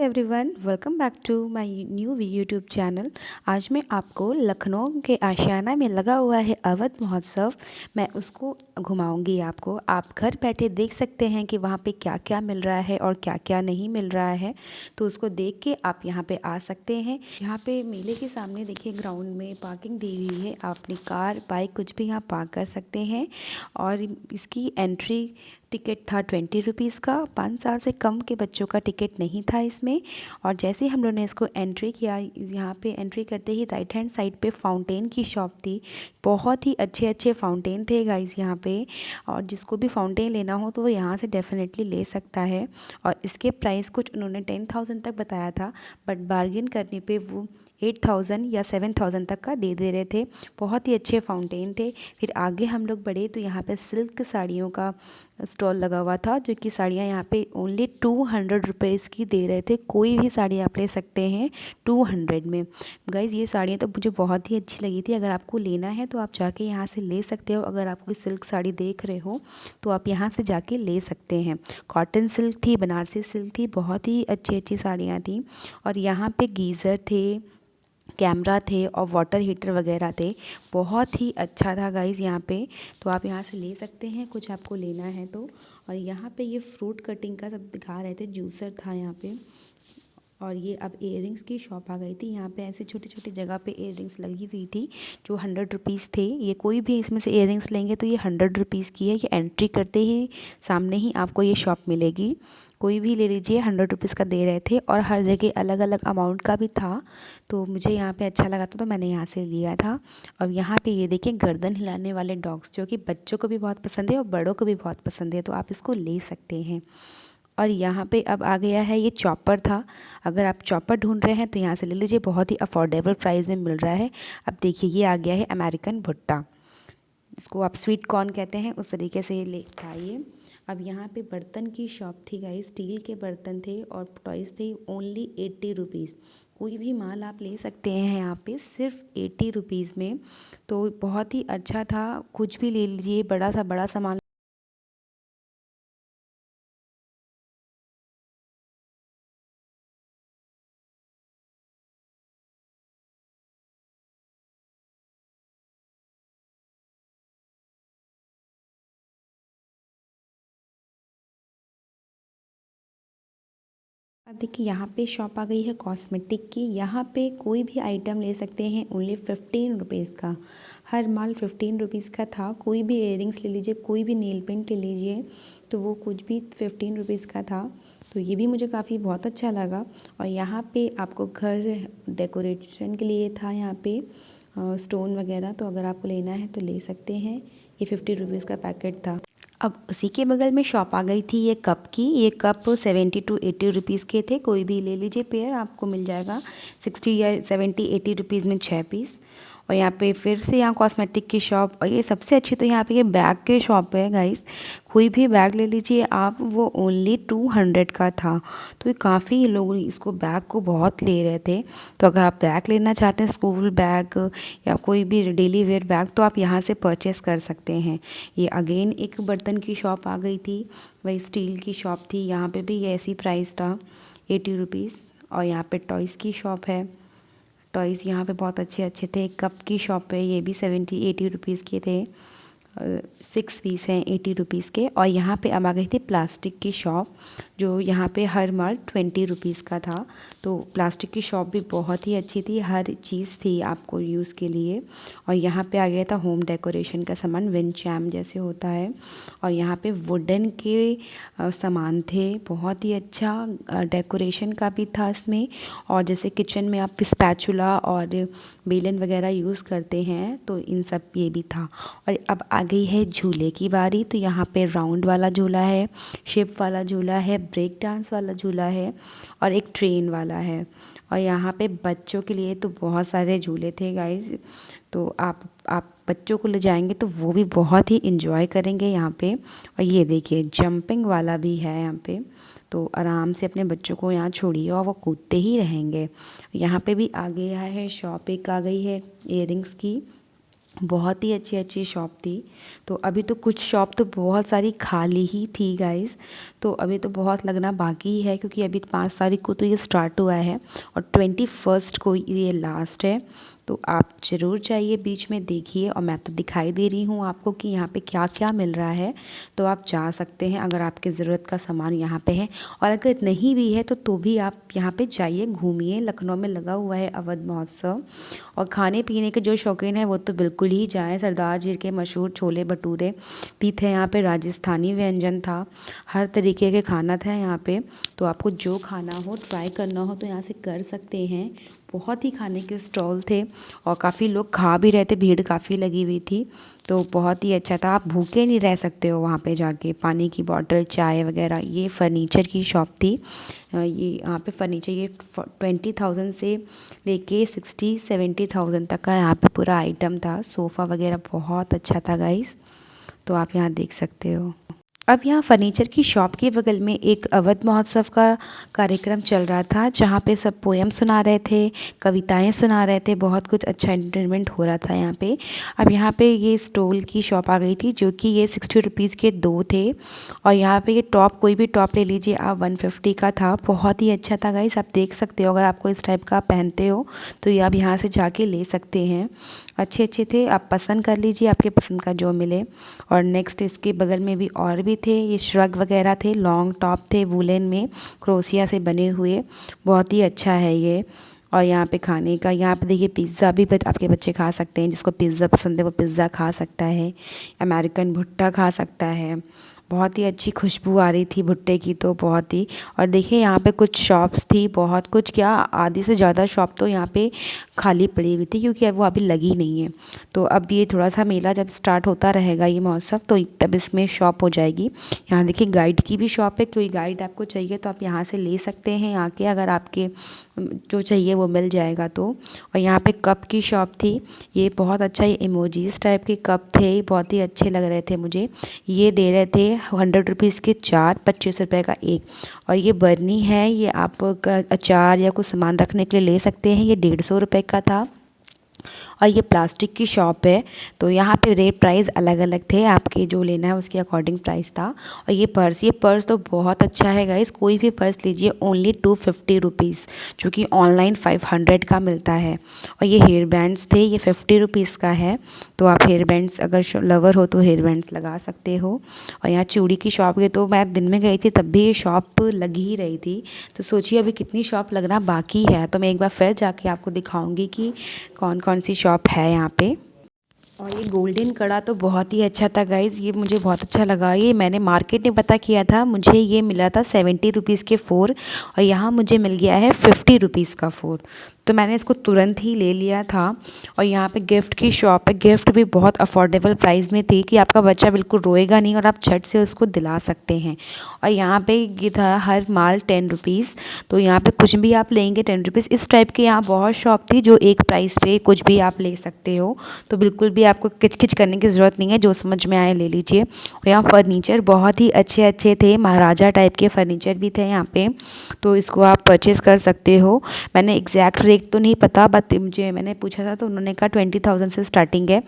Everyone, welcome back to my new YouTube channel. आज मैं आपको लखनऊ के आशियाना में लगा हुआ है अवध महोत्सव, मैं उसको घुमाऊंगी आपको। आप घर बैठे देख सकते हैं कि वहाँ पे क्या क्या मिल रहा है और क्या क्या नहीं मिल रहा है, तो उसको देख के आप यहाँ पे आ सकते हैं। यहाँ पे मेले के सामने देखिए ग्राउंड में पार्किंग दी हुई है, आप अपनी कार बाइक कुछ भी यहाँ पार्क कर सकते हैं। और इसकी एंट्री टिकट था 20 रुपीज़ का। 5 साल से कम के बच्चों का टिकट नहीं था इसमें। और जैसे ही हम लोगों ने इसको एंट्री किया, यहाँ पे एंट्री करते ही राइट हैंड साइड पे फाउंटेन की शॉप थी। बहुत ही अच्छे अच्छे फाउंटेन थे गाइस यहाँ पे, और जिसको भी फाउंटेन लेना हो तो वो यहाँ से डेफिनेटली ले सकता है। और इसके प्राइस कुछ उन्होंने 10,000 तक बताया था, बट बार्गेन करने पे वो 8,000 या 7,000 तक का दे रहे थे। बहुत ही अच्छे फाउंटेन थे। फिर आगे हम लोग बढ़े तो यहाँ पे सिल्क साड़ियों का स्टॉल लगा हुआ था, जो कि साड़ियाँ यहाँ पे ओनली 200 रुपीज़ की दे रहे थे। कोई भी साड़ी आप ले सकते हैं 200 में। गाइज़ ये साड़ियाँ तो मुझे बहुत ही अच्छी लगी थी। अगर आपको लेना है तो आप जाके यहाँ से ले सकते हो। अगर आप कोई सिल्क साड़ी देख रहे हो तो आप यहाँ से जाके ले सकते हैं। कॉटन सिल्क थी, बनारसी सिल्क थी, बहुत ही अच्छी अच्छी साड़ियाँ थी। और यहाँ पे गीज़र थे, कैमरा थे और वाटर हीटर वगैरह थे। बहुत ही अच्छा था गाइज़ यहाँ पे, तो आप यहाँ से ले सकते हैं कुछ आपको लेना है तो। और यहाँ पे ये फ्रूट कटिंग का सब दिखा रहे थे, जूसर था यहाँ पे। और ये अब इयररिंग्स की शॉप आ गई थी। यहाँ पे ऐसे छोटी छोटी जगह पे इयररिंग्स लगी हुई थी जो 100 रुपीज़ थे। ये कोई भी इसमें से इयररिंग्स लेंगे तो ये 100 रुपीज़ की है। ये एंट्री करते ही सामने ही आपको ये शॉप मिलेगी। कोई भी ले लीजिए, 100 रुपीज़ का दे रहे थे। और हर जगह अलग अलग अमाउंट का भी था, तो मुझे यहाँ पे अच्छा लगा था तो मैंने यहाँ से लिया था। और यहाँ पे ये देखिए गर्दन हिलाने वाले डॉग्स, जो कि बच्चों को भी बहुत पसंद है और बड़ों को भी बहुत पसंद है, तो आप इसको ले सकते हैं। और यहाँ पे अब आ गया है, ये चॉपर था। अगर आप चॉपर ढूंढ रहे हैं तो यहाँ से ले लीजिए, बहुत ही अफोर्डेबल प्राइस में मिल रहा है। अब देखिए ये आ गया है अमेरिकन भुट्टा, इसको आप स्वीट कॉर्न कहते हैं, उस तरीके से ले था ये। अब यहाँ पे बर्तन की शॉप थी गाइस, स्टील के बर्तन थे और टॉयज़ थे, ओनली 80 रुपीज़। कोई भी माल आप ले सकते हैं यहाँ पे सिर्फ 80 रुपीज़ में, तो बहुत ही अच्छा था। कुछ भी ले लीजिए, बड़ा सामान। अब देखिए यहाँ पे शॉप आ गई है कॉस्मेटिक की। यहाँ पे कोई भी आइटम ले सकते हैं ओनली 15 रुपीज़ का। हर माल 15 रुपीज़ का था। कोई भी इयररिंग्स ले लीजिए, कोई भी नेल पेंट ले लीजिए, तो वो कुछ भी 15 रुपीज़ का था। तो ये भी मुझे काफ़ी बहुत अच्छा लगा। और यहाँ पे आपको घर डेकोरेशन के लिए था यहाँ पे स्टोन वगैरह, तो अगर आपको लेना है तो ले सकते हैं। ये 50 रुपीज़ का पैकेट था। अब उसी के बगल में शॉप आ गई थी ये कप की। ये कप 70 टू 80 रुपीज़ के थे। कोई भी ले लीजिए पेयर, आपको मिल जाएगा 60 या 70 80 रुपीज़ में 6 पीस। और यहाँ पे फिर से यहाँ कॉस्मेटिक की शॉप, और ये सबसे अच्छी तो यहाँ पे ये बैग के शॉप है गाइस। कोई भी बैग ले लीजिए आप, वो ओनली 200 का था। तो ये काफ़ी लोग इसको बैग को बहुत ले रहे थे। तो अगर आप बैग लेना चाहते हैं, स्कूल बैग या कोई भी डेली वेयर बैग, तो आप यहाँ से परचेस कर सकते हैं। ये अगेन एक बर्तन की शॉप आ गई थी, वही स्टील की शॉप थी। यहाँ पे भी ऐसी प्राइस था 80 रुपीज़। और यहाँ पे टॉयज़ की शॉप है। टॉयज़ यहाँ पे बहुत अच्छे अच्छे थे। कप की शॉप है, ये भी 70 80 रुपीज़ के थे। 6 पीस हैं 80 रुपीज़ के। और यहाँ पे अब आ गई थी प्लास्टिक की शॉप, जो यहाँ पे हर माल 20 रुपीज़ का था। तो प्लास्टिक की शॉप भी बहुत ही अच्छी थी, हर चीज़ थी आपको यूज़ के लिए। और यहाँ पे आ गया था होम डेकोरेशन का सामान, विंड चैम जैसे होता है। और यहाँ पे वुडन के सामान थे, बहुत ही अच्छा डेकोरेशन का भी था इसमें। और जैसे किचन में आप स्पैचुला और बेलन वगैरह यूज़ करते हैं, तो इन सब ये भी था। और अब आ गई है झूले की बारी। तो यहाँ पे राउंड वाला झूला है, शिप वाला झूला है, ब्रेक डांस वाला झूला है, और एक ट्रेन वाला है। और यहाँ पे बच्चों के लिए तो बहुत सारे झूले थे गाइस। तो आप बच्चों को ले जाएंगे तो वो भी बहुत ही इंजॉय करेंगे यहाँ पे। और ये देखिए जंपिंग वाला भी है यहाँ पे, तो आराम से अपने बच्चों को यहाँ छोड़िए और वो कूदते ही रहेंगे। यहाँ पे भी आ गया है शॉप, एक आ गई है इयररिंग्स की। बहुत ही अच्छी अच्छी शॉप थी। तो अभी तो कुछ शॉप तो बहुत सारी खाली ही थी गाइस। तो अभी तो बहुत लगना बाकी ही है, क्योंकि अभी 5 तारीख को तो ये स्टार्ट हुआ है और 21 को ये लास्ट है। तो आप ज़रूर जाइए, बीच में देखिए। और मैं तो दिखाई दे रही हूँ आपको कि यहाँ पे क्या क्या मिल रहा है। तो आप जा सकते हैं अगर आपकी ज़रूरत का सामान यहाँ पे है, और अगर नहीं भी है तो भी आप यहाँ पे जाइए, घूमिए। लखनऊ में लगा हुआ है अवध महोत्सव। और खाने पीने के जो शौकीन हैं वो तो बिल्कुल ही जाएं। सरदार जी के मशहूर छोले भटूरे भी थे यहाँ पे, राजस्थानी व्यंजन था, हर तरीके के खाना था यहाँ पे। तो आपको जो खाना हो, ट्राई करना हो तो यहाँ से कर सकते हैं। बहुत ही खाने के स्टॉल थे और काफ़ी लोग खा भी रहे थे, भीड़ काफ़ी लगी हुई थी। तो बहुत ही अच्छा था, आप भूखे नहीं रह सकते हो वहाँ पे जाके। पानी की बॉटल, चाय वगैरह। ये फर्नीचर की शॉप थी। ये यहाँ पे फर्नीचर, ये 20,000 से लेके 60-70,000 तक का यहाँ पे पूरा आइटम था। सोफ़ा वगैरह बहुत अच्छा था गाइस। तो आप यहाँ देख सकते हो। अब यहाँ फर्नीचर की शॉप के बगल में एक अवध महोत्सव का कार्यक्रम चल रहा था, जहाँ पे सब पोएम सुना रहे थे, कविताएं सुना रहे थे। बहुत कुछ अच्छा एंटरटेनमेंट हो रहा था यहाँ पे। अब यहाँ पे ये स्टॉल की शॉप आ गई थी, जो कि ये 60 रुपीज़ के 2 थे। और यहाँ पे ये टॉप, कोई भी टॉप ले लीजिए आप, 150 का था। बहुत ही अच्छा था गाइस, आप देख सकते हो। अगर आपको इस टाइप का पहनते हो तो ये आप यहाँ से जाके ले सकते हैं। अच्छे अच्छे थे, आप पसंद कर लीजिए, आपके पसंद का जो मिले। और नेक्स्ट इसके बगल में भी और भी थे, ये श्रग वगैरह थे, लॉन्ग टॉप थे वुलन में, क्रोशिया से बने हुए। बहुत ही अच्छा है ये। और यहाँ पे खाने का, यहाँ पे देखिए पिज़्ज़ा भी आपके बच्चे खा सकते हैं। जिसको पिज़्ज़ा पसंद है वो पिज़्ज़ा खा सकता है, अमेरिकन भुट्टा खा सकता है। बहुत ही अच्छी खुशबू आ रही थी भुट्टे की तो, बहुत ही। और देखिए यहाँ पे कुछ शॉप्स थी, बहुत कुछ, क्या आधी से ज़्यादा शॉप तो यहाँ पे खाली पड़ी हुई थी, क्योंकि अब वो अभी लगी नहीं है। तो अब ये थोड़ा सा मेला जब स्टार्ट होता रहेगा ये महोत्सव, तो तब इसमें शॉप हो जाएगी। यहाँ देखिए गाइड की भी शॉप है, कोई गाइड आपको चाहिए तो आप यहाँ से ले सकते हैं आके, अगर आपके जो चाहिए वो मिल जाएगा तो। और यहाँ पे कप की शॉप थी, ये बहुत अच्छा, ये इमोजीज टाइप के कप थे, बहुत ही अच्छे लग रहे थे मुझे। ये दे रहे थे 100 रुपीज़ के 4, 25 रुपये का एक। और ये बर्नी है, ये आप अचार या कुछ सामान रखने के लिए ले सकते हैं, ये 150 रुपये का था। और ये प्लास्टिक की शॉप है, तो यहाँ पे रेट प्राइस अलग अलग थे, आपके जो लेना है उसके अकॉर्डिंग प्राइस था। और ये पर्स तो बहुत अच्छा है गाइस, कोई भी पर्स लीजिए, ओनली 250 रुपीज़, जो कि ऑनलाइन 500 का मिलता है। और ये हेयर बैंड्स थे, ये 50 रुपीज़ का है। तो आप हेयर बैंड्स अगर लवर हो तो हेयर बैंड्स लगा सकते हो। और यहाँ चूड़ी की शॉप है, तो मैं दिन में गई थी तब भी ये शॉप लगी ही रही थी। तो सोचिए अभी कितनी शॉप लगना बाकी है। तो मैं एक बार फिर जाके आपको दिखाऊंगी कि कौन कौन सी शॉप है यहाँ पे। और ये गोल्डन कड़ा तो बहुत ही अच्छा था गाइज़, ये मुझे बहुत अच्छा लगा। ये मैंने मार्केट में पता किया था, मुझे ये मिला था 70 रुपीज़ के 4, और यहाँ मुझे मिल गया है 50 रुपीज़ का 4। तो मैंने इसको तुरंत ही ले लिया था। और यहाँ पे गिफ्ट की शॉप है, गिफ्ट भी बहुत अफोर्डेबल प्राइस में थी, कि आपका बच्चा बिल्कुल रोएगा नहीं और आप झट से उसको दिला सकते हैं। और यहाँ पे ये था हर माल 10 रुपीज़, तो यहाँ पे कुछ भी आप लेंगे 10 रुपीज़। इस टाइप के यहाँ बहुत शॉप थी जो एक प्राइस पे कुछ भी आप ले सकते हो। तो बिल्कुल भी आपको किच करने की ज़रूरत नहीं है, जो समझ में आए ले लीजिए। और यहाँ फर्नीचर बहुत ही अच्छे अच्छे थे, महाराजा टाइप के फर्नीचर भी थे यहाँ पे, तो इसको आप परचेज़ कर सकते हो। मैंने एग्जैक्ट रेट तो नहीं पता, बट मुझे, मैंने पूछा था तो उन्होंने कहा 20,000 से स्टार्टिंग है।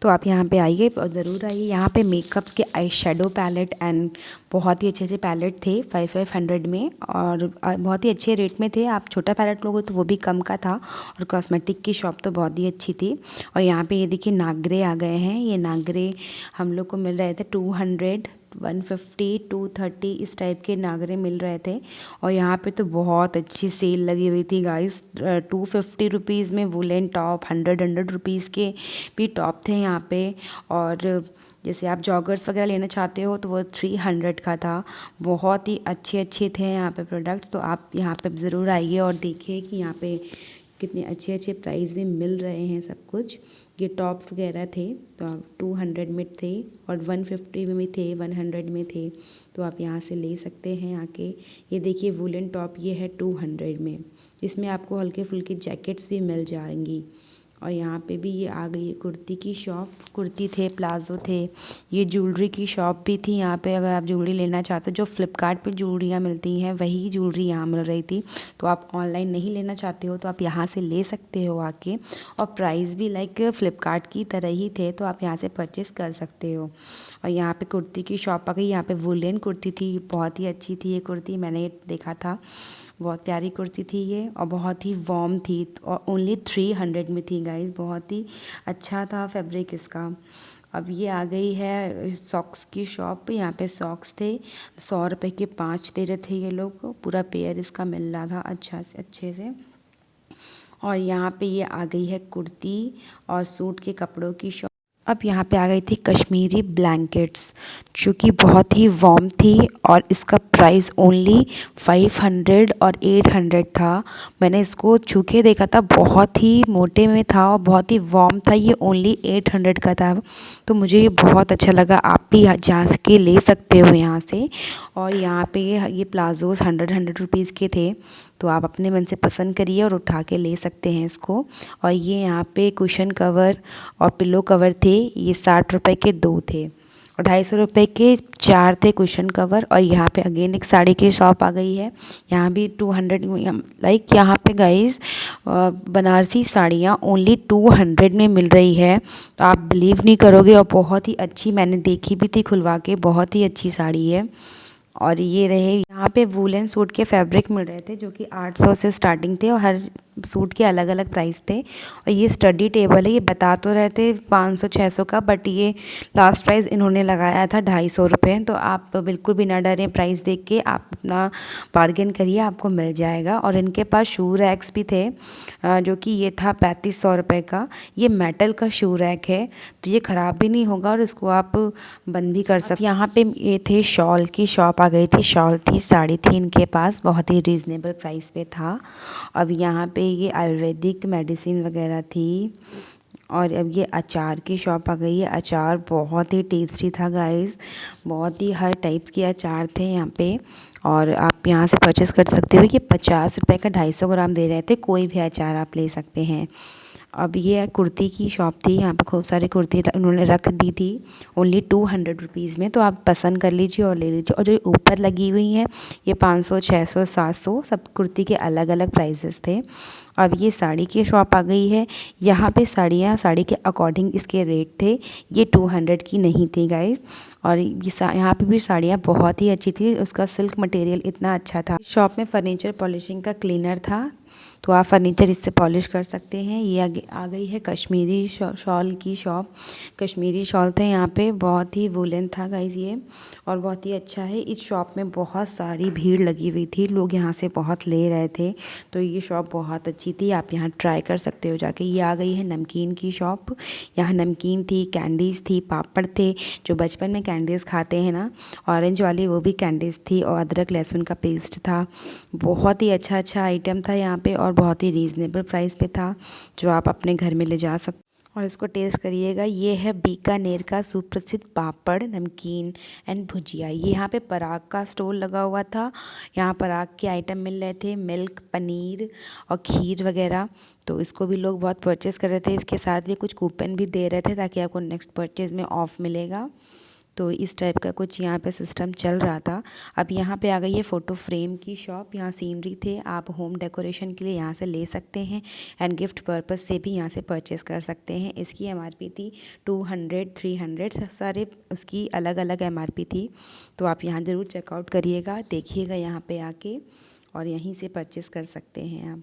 तो आप यहाँ पे आइए और ज़रूर आइए। यहाँ पे मेकअप के आई शेडो पैलेट एंड बहुत ही अच्छे अच्छे पैलेट थे 500 में, और बहुत ही अच्छे रेट में थे। आप छोटा पैलेट लोगे तो वो भी कम का था। और कॉस्मेटिक की शॉप तो बहुत ही अच्छी थी। और यहाँ पे ये देखिए नागरे आ गए हैं, ये नागरे हम लोग को मिल रहे थे 200, 150, 230 इस टाइप के नागरे मिल रहे थे। और यहाँ पे तो बहुत अच्छी सेल लगी हुई थी गाइस, 250 रुपीज़ में वुलन टॉप, 100 रुपीज़ के भी टॉप थे यहाँ पे। और जैसे आप जॉगर्स वगैरह लेना चाहते हो तो वो 300 का था। बहुत ही अच्छे अच्छे थे यहाँ पे प्रोडक्ट्स। तो आप यहाँ पे ज़रूर आइए और देखिए कि यहाँ पे कितने अच्छे अच्छे प्राइस में मिल रहे हैं सब कुछ। ये टॉप वगैरह थे तो आप 200 में थे, और 150 में भी थे, 100 में थे। तो आप यहाँ से ले सकते हैं आके। ये देखिए वुलन टॉप, ये है 200 में। इसमें आपको हल्के फुल्के जैकेट्स भी मिल जाएंगी। और यहाँ पे भी ये आ गई है कुर्ती की शॉप। कुर्ती थे, प्लाज़ो थे। ये ज्वेलरी की शॉप भी थी यहाँ पे। अगर आप ज्वेलरी लेना चाहते हो, जो फ्लिपकार्ट पे ज्वेलरियाँ मिलती हैं वही ज्वेलरी यहाँ मिल रही थी। तो आप ऑनलाइन नहीं लेना चाहते हो तो आप यहाँ से ले सकते हो आके। और प्राइस भी लाइक फ्लिपकार्ट की तरह ही थे, तो आप यहाँ से परचेज़ कर सकते हो। और यहाँ पे कुर्ती की शॉप आ गई। यहाँ पे वुलन कुर्ती थी, बहुत ही अच्छी थी ये कुर्ती, मैंने देखा था। बहुत प्यारी कुर्ती थी ये, और बहुत ही वार्म थी, और ओनली 300 में थी गाइस। बहुत ही अच्छा था फैब्रिक इसका। अब ये आ गई है सॉक्स की शॉप। यहाँ पे सॉक्स थे, 100 रुपये के 5 दे रहे थे ये लोग। पूरा पेयर इसका मिल रहा था अच्छा से, अच्छे से। और यहाँ पे ये आ गई है कुर्ती और सूट के कपड़ों की शॉप। अब यहाँ पे आ गई थी कश्मीरी ब्लैंकेट्स, जो कि बहुत ही वार्म थी, और इसका प्राइस ओनली 500 और 800 था। मैंने इसको छू के देखा था, बहुत ही मोटे में था और बहुत ही वार्म था। ये ओनली 800 का था, तो मुझे ये बहुत अच्छा लगा। आप भी जा के ले सकते हो यहाँ से। और यहाँ पे ये प्लाज़ोज़ 100 रुपीज़ के थे, तो आप अपने मन से पसंद करिए और उठा के ले सकते हैं इसको। और ये यहाँ पे कुशन कवर और पिलो कवर थे, ये 60 रुपये के 2 थे, और 250 रुपये के 4 थे कुशन कवर। और यहाँ पे अगेन एक साड़ी की शॉप आ गई है। यहाँ भी 200 लाइक यहाँ पे गाइस बनारसी साड़ियाँ ओनली 200 में मिल रही है। तो आप बिलीव नहीं करोगे, और बहुत ही अच्छी, मैंने देखी भी थी खुलवा के, बहुत ही अच्छी साड़ी है। और ये रहे यहाँ पे वूलन सूट के फैब्रिक मिल रहे थे, जो कि 800 से स्टार्टिंग थे, और हर सूट के अलग अलग प्राइस थे। और ये स्टडी टेबल है, ये बता तो रहे थे 500-600 का, बट ये लास्ट प्राइस इन्होंने लगाया था 250 रुपये। तो आप बिल्कुल भी ना डरें, प्राइस देख के आप अपना बार्गेन करिए, आपको मिल जाएगा। और इनके पास शू रैक्स भी थे, जो कि ये था 3500 रुपये का। ये मेटल का शू रैक है, तो ये ख़राब भी नहीं होगा, और इसको आप बंद भी कर सकते। यहाँ पे ये थे शॉल की शॉप आ गई थी, शॉल थी, साड़ी थी इनके पास, बहुत ही रीज़नेबल प्राइस पे था। अब यहाँ पे ये आयुर्वेदिक मेडिसिन वगैरह थी। और अब ये अचार की शॉप आ गई है। अचार बहुत ही टेस्टी था गाइस, बहुत ही हर टाइप के अचार थे यहाँ पे, और आप यहाँ से परचेज़ कर सकते हो। ये 50 रुपये का 250 ग्राम दे रहे थे, कोई भी अचार आप ले सकते हैं। अब ये कुर्ती की शॉप थी, यहाँ पे खूब सारी कुर्ती उन्होंने रख दी थी ओनली 200 रुपीज़ में, तो आप पसंद कर लीजिए और ले लीजिए। और जो ऊपर लगी हुई हैं ये 500, 600, 700 सब कुर्ती के अलग अलग प्राइजेस थे। अब ये साड़ी की शॉप आ गई है। यहाँ पे साड़ियाँ साड़ी के अकॉर्डिंग इसके रेट थे, ये 200 की नहीं थी गाइस। और ये यहाँ पे भी साड़ियाँ बहुत ही अच्छी थी, उसका सिल्क मटेरियल इतना अच्छा था। शॉप में फर्नीचर पॉलिशिंग का क्लीनर था, तो आप फर्नीचर इससे पॉलिश कर सकते हैं। ये आगे आ गई है कश्मीरी शॉल की शॉप। कश्मीरी शॉल थे यहाँ पे, बहुत ही वुलन था गाइस ये, और बहुत ही अच्छा है। इस शॉप में बहुत सारी भीड़ लगी हुई थी, लोग यहाँ से बहुत ले रहे थे, तो ये शॉप बहुत अच्छी थी, आप यहाँ ट्राई कर सकते हो जाके। ये आ गई है नमकीन की शॉप। यहाँ नमकीन थी, कैंडीज़ थी, पापड़ थे, जो बचपन में कैंडीज़ खाते हैं ना ऑरेंज वाली, वो भी कैंडीज़ थी, और अदरक लहसुन का पेस्ट था। बहुत ही अच्छा अच्छा आइटम था यहाँ पे, और बहुत ही रीज़नेबल प्राइस पे था, जो आप अपने घर में ले जा सकते और इसको टेस्ट करिएगा। ये है बीकानेर का सुप्रसिद्ध पापड़, नमकीन एंड भुजिया। ये यहाँ पे पराग का स्टॉल लगा हुआ था, यहाँ पराग के आइटम मिल रहे थे, मिल्क, पनीर और खीर वगैरह। तो इसको भी लोग बहुत परचेज़ कर रहे थे। इसके साथ ये कुछ कूपन भी दे रहे थे, ताकि आपको नेक्स्ट परचेज़ में ऑफ़ मिलेगा। तो इस टाइप का कुछ यहाँ पे सिस्टम चल रहा था। अब यहाँ पे आ गई है फ़ोटो फ्रेम की शॉप। यहाँ सीनरी थे, आप होम डेकोरेशन के लिए यहाँ से ले सकते हैं, एंड गिफ्ट पर्पस से भी यहाँ से परचेज़ कर सकते हैं। इसकी एमआरपी थी 200, 300, सब सारे उसकी अलग अलग एमआरपी थी। तो आप यहाँ ज़रूर चेकआउट करिएगा, देखिएगा यहाँ पे आके, और यहीं से परचेज़ कर सकते हैं आप।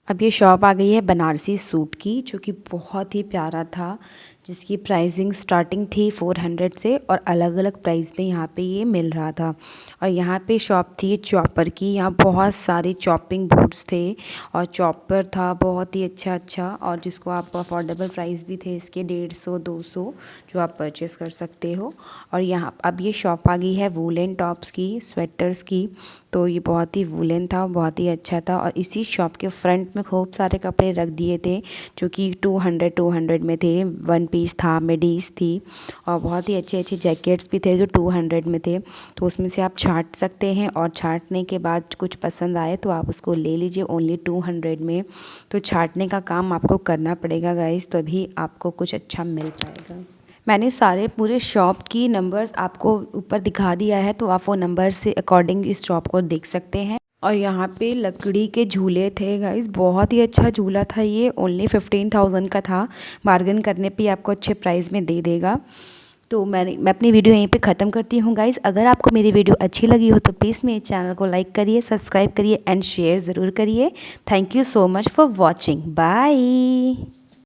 अब ये शॉप आ गई है बनारसी सूट की, जो कि बहुत ही प्यारा था, जिसकी प्राइसिंग स्टार्टिंग थी 400 से, और अलग अलग प्राइस पे यहाँ पे ये मिल रहा था। और यहाँ पे शॉप थी चॉपर की, यहाँ बहुत सारे चॉपिंग बोर्ड्स थे, और चॉपर था बहुत ही अच्छा अच्छा, और जिसको आप अफोर्डेबल प्राइस भी थे इसके 150, 200, जो आप परचेज़ कर सकते हो। और यहाँ अब ये शॉप आ गई है वूलन टॉप्स की, स्वेटर्स की। तो ये बहुत ही वूलन था, बहुत ही अच्छा था। और इसी शॉप के फ्रंट में खूब सारे कपड़े रख दिए थे जो कि 200 में थे। वन पीस था, मिडीज़ थी और बहुत ही अच्छे अच्छे जैकेट्स भी थे जो 200 में थे। तो उसमें से आप छांट सकते हैं और छांटने के बाद कुछ पसंद आए तो आप उसको ले लीजिए ओनली 200 में। तो छांटने का काम आपको करना पड़ेगा गाइस, तभी आपको कुछ अच्छा मिल पाएगा। मैंने सारे पूरे शॉप की नंबर्स आपको ऊपर दिखा दिया है, तो आप वो नंबर से अकॉर्डिंग इस शॉप को देख सकते हैं। और यहाँ पे लकड़ी के झूले थे गाइस, बहुत ही अच्छा झूला था ये, ओनली 15,000 का था। बार्गेन करने पे आपको अच्छे प्राइस में दे देगा। तो मैं अपनी वीडियो यहीं पे ख़त्म करती हूँ गाइस। अगर आपको मेरी वीडियो अच्छी लगी हो तो प्लीज़ मेरे चैनल को लाइक करिए, सब्सक्राइब करिए एंड शेयर ज़रूर करिए। Thank you so much for watching. Bye.